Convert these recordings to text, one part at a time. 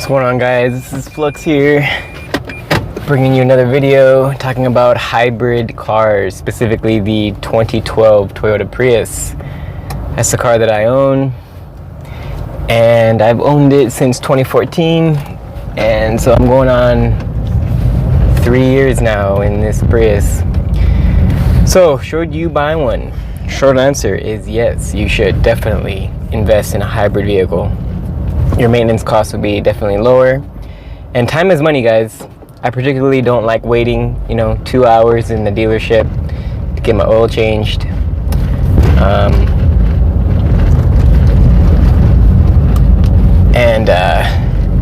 going on, guys? This is Flux here, bringing you another video talking about hybrid cars, specifically the 2012 Toyota Prius. That's the car that I own, and I've owned it since 2014, and so I'm going on 3 years now in this Prius. So, should you buy one? Short answer is yes, you should definitely invest in a hybrid vehicle. Your maintenance costs will be definitely lower, and time is money, guys. I particularly don't like waiting 2 hours in the dealership to get my oil changed.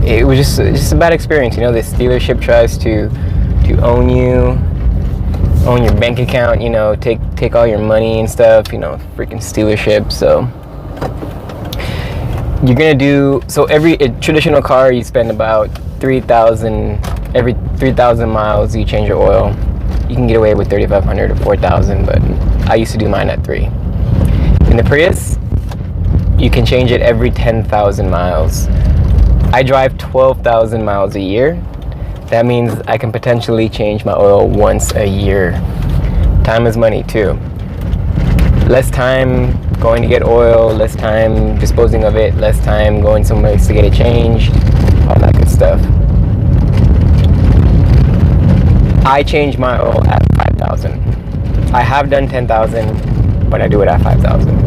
It was just a bad experience. This dealership tries to own you, own your bank account, take all your money and stuff, freaking dealership. So you're gonna do, every traditional car, you spend about 3,000 every 3,000 miles. You change your oil. You can get away with 3,500 or 4,000, but I used to do mine at 3. In the Prius, you can change it every 10,000 miles. I drive 12,000 miles a year. That means I can potentially change my oil once a year. Time is money too. Less time going to get oil, less time disposing of it, less time going somewhere to get it changed, all that good stuff. I change my oil at 5,000. I have done 10,000, but I do it at 5,000.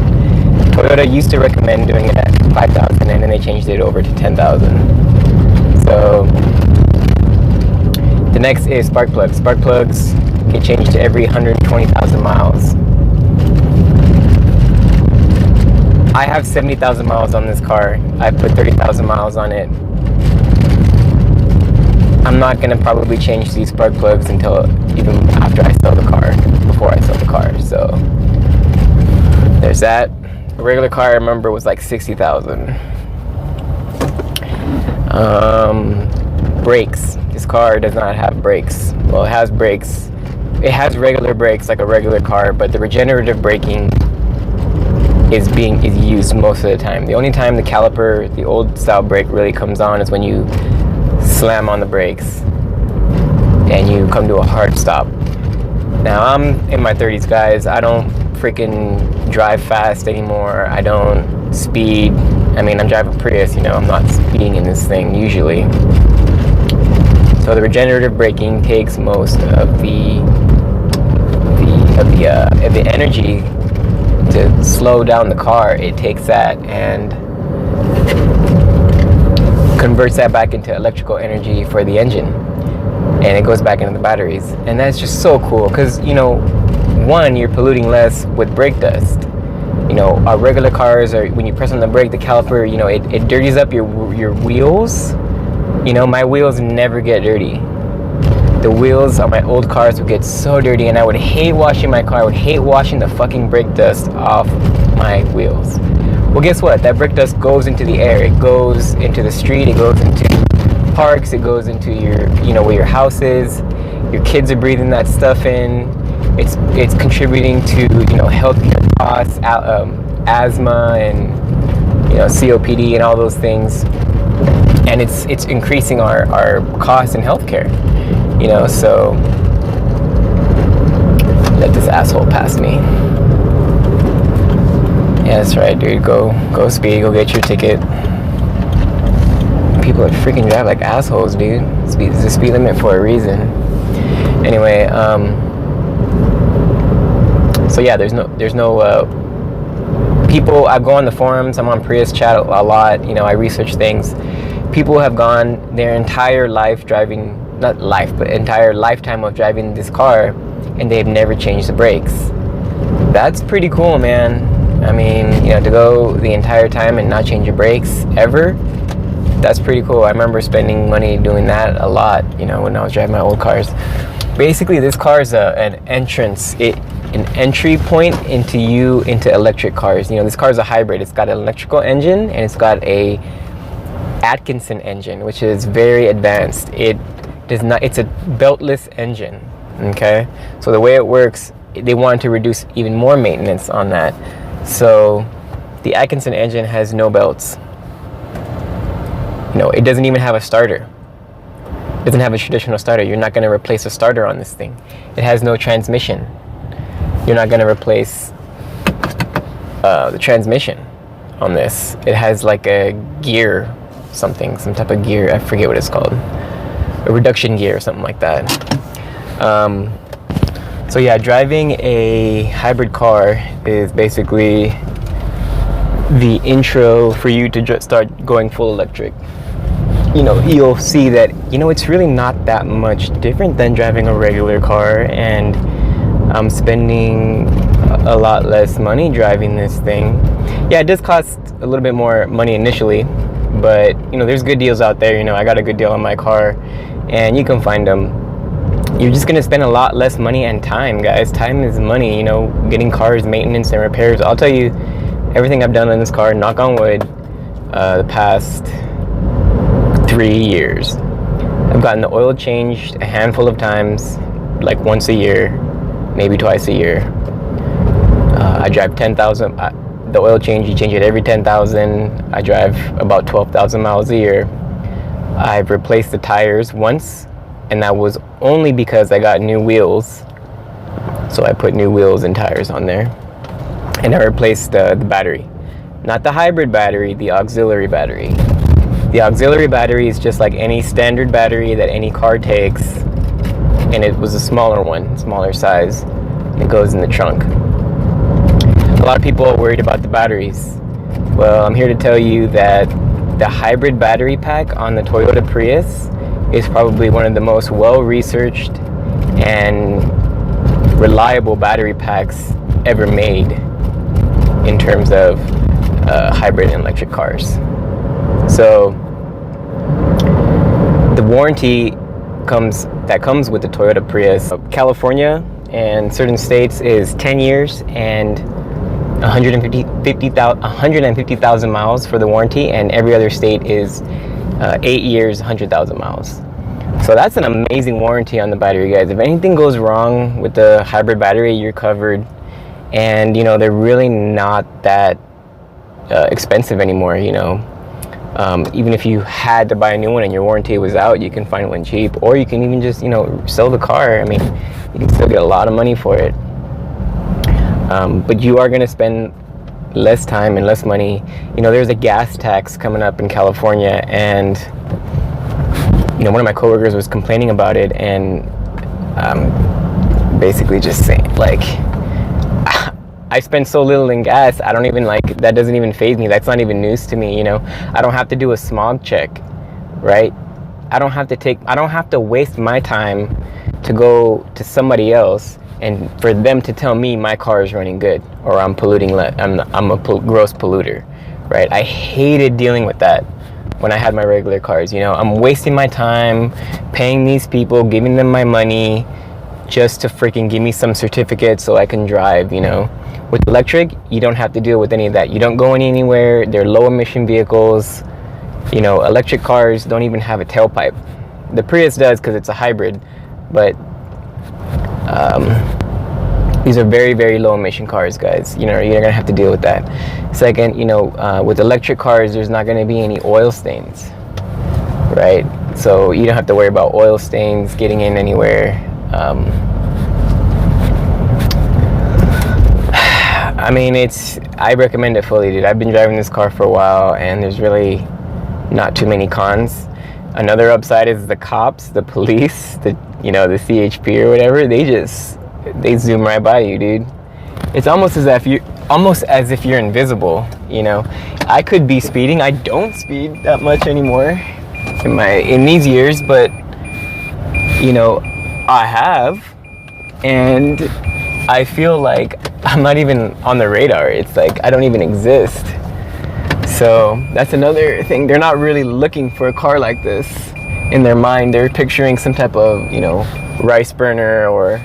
Toyota used to recommend doing it at 5,000, and then they changed it over to 10,000. So the next is spark plugs. Spark plugs get changed to every 120,000 miles. I have 70,000 miles on this car. I put 30,000 miles on it. I'm not gonna probably change these spark plugs until even after I sell the car, before I sell the car. So there's that. A regular car, I remember, was like 60,000. Brakes. This car does not have brakes. Well, it has brakes. It has regular brakes like a regular car, but the regenerative braking is used most of the time. The only time the caliper, the old style brake, really comes on is when you slam on the brakes and you come to a hard stop. Now, I'm in my 30s, guys. I don't freaking drive fast anymore. I don't speed. I mean, I'm driving a Prius, I'm not speeding in this thing usually. So the regenerative braking takes most of the energy to slow down the car. It takes that and converts that back into electrical energy for the engine, and it goes back into the batteries. And that's just so cool because one, you're polluting less with brake dust. Our regular cars, are when you press on the brake, the caliper, it dirties up your wheels. My wheels never get dirty. The wheels on my old cars would get so dirty, and I would hate washing my car. I would hate washing the fucking brake dust off my wheels. Well, guess what? That brake dust goes into the air. It goes into the street. It goes into parks. It goes into your, where your house is. Your kids are breathing that stuff in. It's contributing to, healthcare costs, asthma, and COPD and all those things. And it's increasing our costs in healthcare. So let this asshole pass me. Yeah, that's right, dude. Go speed. Go get your ticket. People are freaking drive like assholes, dude. It's the speed limit for a reason. Anyway, so yeah, there's no people. I go on the forums. I'm on Prius chat a lot. I research things. People have gone their entire life driving. Not life, but entire lifetime of driving this car, and they've never changed the brakes. That's pretty cool, man. I mean, to go the entire time and not change your brakes ever, that's pretty cool. I remember spending money doing that a lot, when I was driving my old cars. Basically, this car is an entry point into electric cars. This car is a hybrid. It's got an electrical engine, and it's got a Atkinson engine, which is very advanced. It's a beltless engine. Okay, so the way it works, they wanted to reduce even more maintenance on that. So the Atkinson engine has no belts. It doesn't even have a starter. It doesn't have a traditional starter. You're not going to replace a starter on this thing. It has no transmission. You're not going to replace the transmission on this. It has like a gear, some type of gear. I forget what it's called. A reduction gear or something like that. So yeah, driving a hybrid car is basically the intro for you to start going full electric. You'll see that, it's really not that much different than driving a regular car, and I'm spending a lot less money driving this thing. Yeah, it does cost a little bit more money initially, but, there's good deals out there. I got a good deal on my car, and you can find them. You're just going to spend a lot less money and time, guys. Time is money, getting cars, maintenance, and repairs. I'll tell you, everything I've done on this car, knock on wood, the past 3 years. I've gotten the oil changed a handful of times, like once a year, maybe twice a year. I drive 10,000. The oil change, you change it every 10,000. I drive about 12,000 miles a year. I've replaced the tires once, and that was only because I got new wheels. So I put new wheels and tires on there. And I replaced the battery. Not the hybrid battery, the auxiliary battery. The auxiliary battery is just like any standard battery that any car takes, and it was a smaller one, smaller size. It goes in the trunk. A lot of people are worried about the batteries. Well, I'm here to tell you that the hybrid battery pack on the Toyota Prius is probably one of the most well-researched and reliable battery packs ever made in terms of hybrid and electric cars. So the warranty comes with the Toyota Prius. California and certain states is 10 years and 150,000 miles for the warranty, and every other state is 8 years, 100,000 miles. So that's an amazing warranty on the battery, guys. If anything goes wrong with the hybrid battery, you're covered. And they're really not that expensive anymore. Even if you had to buy a new one and your warranty was out, you can find one cheap, or you can even just sell the car. I mean, you can still get a lot of money for it. But you are going to spend less time and less money. There's a gas tax coming up in California, and one of my coworkers was complaining about it, and basically just saying, like, I spend so little in gas, I don't even, that doesn't even faze me. That's not even news to me. I don't have to do a smog check, right? I don't have to waste my time to go to somebody else and for them to tell me my car is running good, or I'm polluting I'm a gross polluter, right? I hated dealing with that when I had my regular cars. I'm wasting my time paying these people, giving them my money just to freaking give me some certificate so I can drive. With electric, you don't have to deal with any of that. You don't go anywhere. They're low emission vehicles. Electric cars don't even have a tailpipe. The Prius does because it's a hybrid, but these are very, very low emission cars, guys. You're gonna have to deal with that. Second, with electric cars, there's not gonna be any oil stains, right? So you don't have to worry about oil stains getting in anywhere. I mean, I recommend it fully, dude. I've been driving this car for a while, and there's really not too many cons. Another upside is the cops, the police, the CHP or whatever. They zoom right by you, dude. It's almost as if you're invisible. I could be speeding. I don't speed that much anymore in these years, but I have, and I feel like I'm not even on the radar. It's like I don't even exist. So that's another thing. They're not really looking for a car like this in their mind. They're picturing some type of, rice burner or,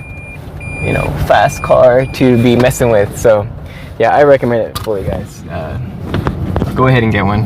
fast car to be messing with. So yeah, I recommend it fully, guys. Go ahead and get one.